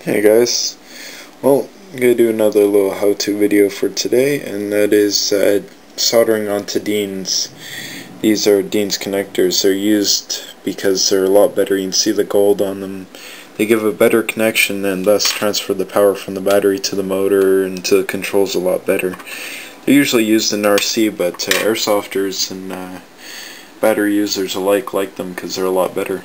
Hey guys, well, I'm going to do another little how-to video for today, and that is soldering onto Deans. These are Deans connectors. They're used because they're a lot better. You can see the gold on them. They give a better connection and thus transfer the power from the battery to the motor and to the controls a lot better. They're usually used in RC, but airsofters and battery users alike like them because they're a lot better.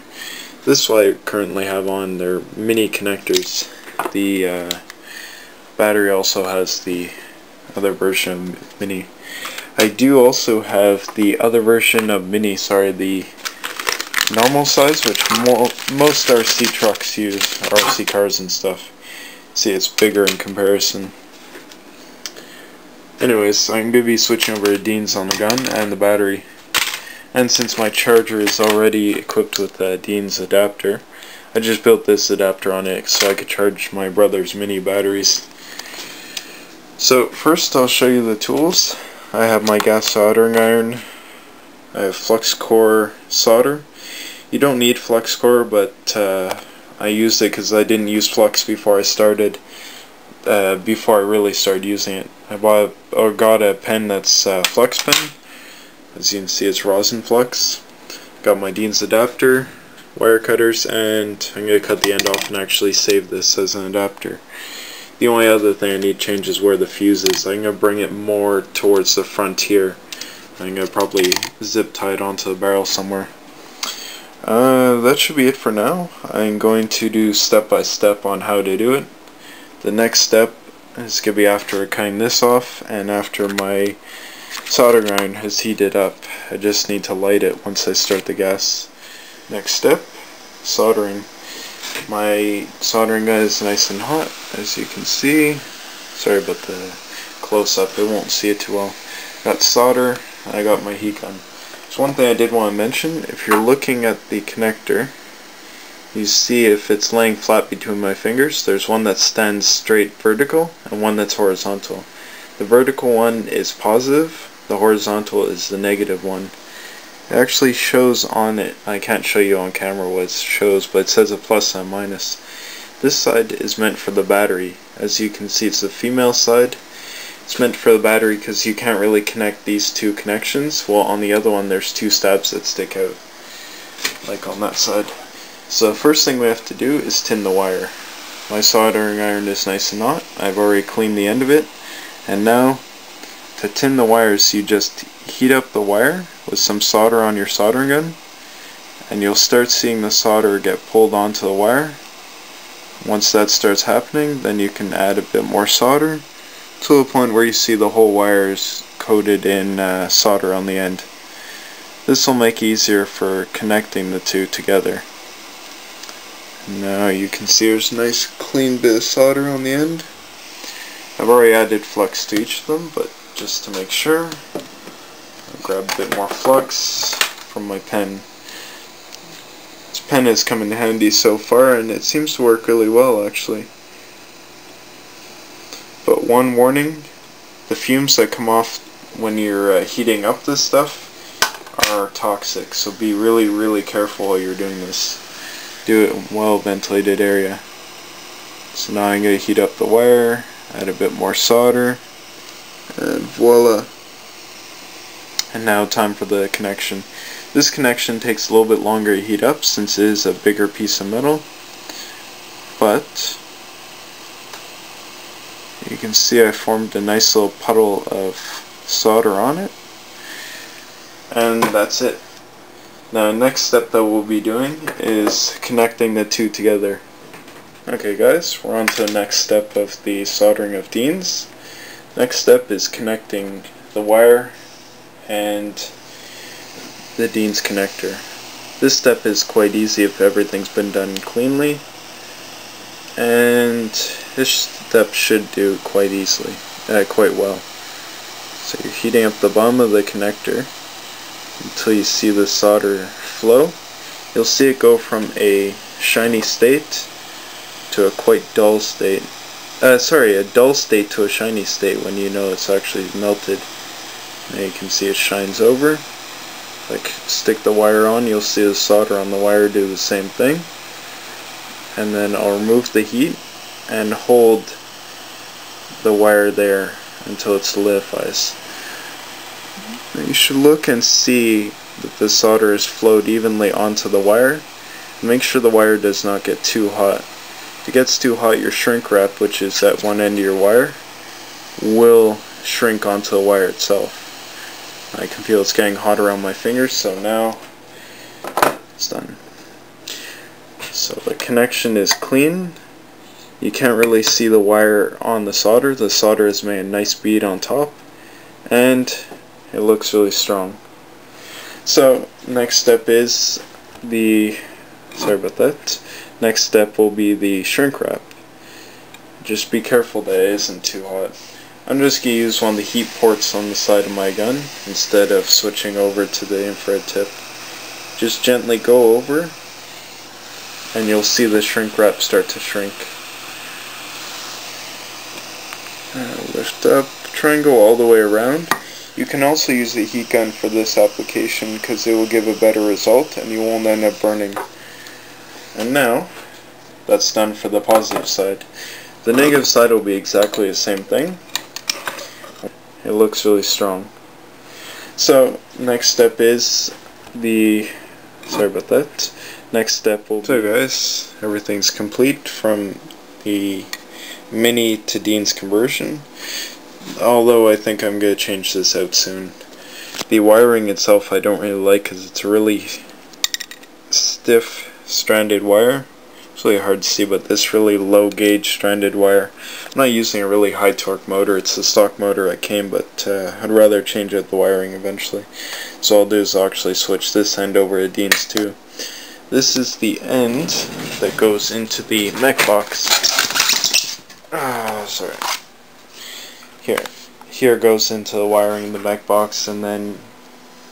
This is what I currently have on. They're mini connectors. The battery also has the other version of mini. I do also have the other version of mini, the normal size, which most RC trucks use, RC cars and stuff. See, it's bigger in comparison. Anyways, I'm going to be switching over to Deans on the gun and the battery. And since my charger is already equipped with a Deans adapter, I just built this adapter on it so I could charge my brother's mini batteries. So first I'll show you the tools. I have my gas soldering iron. I have flux core solder. You don't need flux core, but I used it because I didn't use flux before I started. Before I really started using it, I got a pen that's flux pen. As you can see, it's rosin flux. Got my Deans adapter, wire cutters, and I'm going to cut the end off and actually save this as an adapter. The only other thing I need to change is where the fuse is. I'm going to bring it more towards the front here. I'm going to probably zip tie it onto the barrel somewhere. That should be it for now. I'm going to do step by step on how to do it. The next step is going to be after cutting this off and after my soldering iron has heated up. I just need to light it once I start the gas. Next step, soldering. My soldering gun is nice and hot, as you can see. Sorry about the close-up, it won't see it too well. Got solder, I got my heat gun. So one thing I did want to mention, if you're looking at the connector, you see if it's laying flat between my fingers, there's one that stands straight vertical and one that's horizontal. The vertical one is positive, the horizontal is the negative one. It actually shows on it, I can't show you on camera what it shows, but it says a plus and a minus. This side is meant for the battery. As you can see, it's the female side. It's meant for the battery because you can't really connect these two connections, while on the other one there's two stabs that stick out, like on that side. So the first thing we have to do is tin the wire. My soldering iron is nice and hot. I've already cleaned the end of it. And now, to tin the wires, you just heat up the wire with some solder on your soldering gun, and you'll start seeing the solder get pulled onto the wire. Once that starts happening, then you can add a bit more solder to the point where you see the whole wire is coated in solder on the end. This will make it easier for connecting the two together. Now you can see there's a nice clean bit of solder on the end. I've already added flux to each of them, but just to make sure, I'll grab a bit more flux from my pen. This pen has come in handy so far, and it seems to work really well actually. But one warning, the fumes that come off when you're heating up this stuff are toxic, so be really careful while you're doing this. Do it in a well ventilated area. So now I'm going to heat up the wire, add a bit more solder, and voila. And now time for the connection. This connection takes a little bit longer to heat up since it is a bigger piece of metal, but you can see I formed a nice little puddle of solder on it, and that's it. Now the next step that we'll be doing is connecting the two together. Okay guys, we're on to the next step of the soldering of Deans. Next step is connecting the wire and the Deans connector. This step is quite easy if everything's been done cleanly, and this step should do quite well. So you're heating up the bottom of the connector until you see the solder flow. You'll see it go from a shiny state to a quite dull state. A dull state to a shiny state when you know it's actually melted. Now you can see it shines over. Like, stick the wire on, you'll see the solder on the wire do the same thing. And then I'll remove the heat and hold the wire there until it solidifies. Now you should look and see that the solder is flowed evenly onto the wire. Make sure the wire does not get too hot. If it gets too hot, your shrink wrap, which is at one end of your wire, will shrink onto the wire itself. I can feel it's getting hot around my fingers, so now it's done. So the connection is clean. You can't really see the wire on the solder. The solder has made a nice bead on top, and it looks really strong. So next step is next step will be the shrink wrap. Just be careful that it isn't too hot. I'm just going to use one of the heat ports on the side of my gun instead of switching over to the infrared tip. Just gently go over and you'll see the shrink wrap start to shrink. Lift up, try and go all the way around. You can also use the heat gun for this application because it will give a better result and you won't end up burning. And now, that's done for the positive side. The negative side will be exactly the same thing. It looks really strong. So, next step is next step will be... So guys, everything's complete from the Mini to Dean's conversion. Although I think I'm going to change this out soon. The wiring itself I don't really like because it's a really stiff stranded wire. It's really hard to see, but this really low gauge stranded wire. I'm not using a really high torque motor. It's the stock motor I came, but I'd rather change out the wiring eventually. So all I'll do is I'll actually switch this end over to Dean's too. This is the end that goes into the mech box. Sorry. Here goes into the wiring in the mech box, and then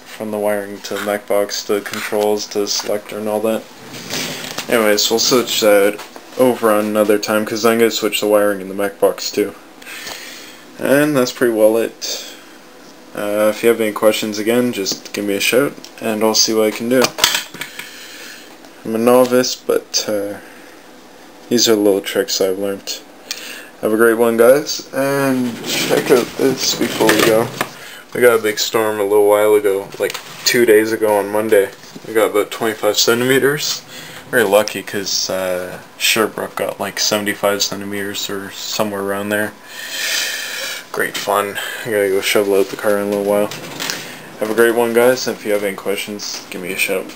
from the wiring to the mech box to the controls to the selector and all that. Anyways, we'll switch that over on another time because I'm going to switch the wiring in the mech box too. And that's pretty well it. If you have any questions again, just give me a shout and I'll see what I can do. I'm a novice, but these are little tricks I've learned. Have a great one, guys, and check out this before we go. We got a big storm a little while ago, like 2 days ago on Monday. We got about 25 centimeters. Very lucky because Sherbrooke got like 75 centimeters or somewhere around there. Great fun. I gotta go shovel out the car in a little while. Have a great one, guys, and if you have any questions, give me a shout.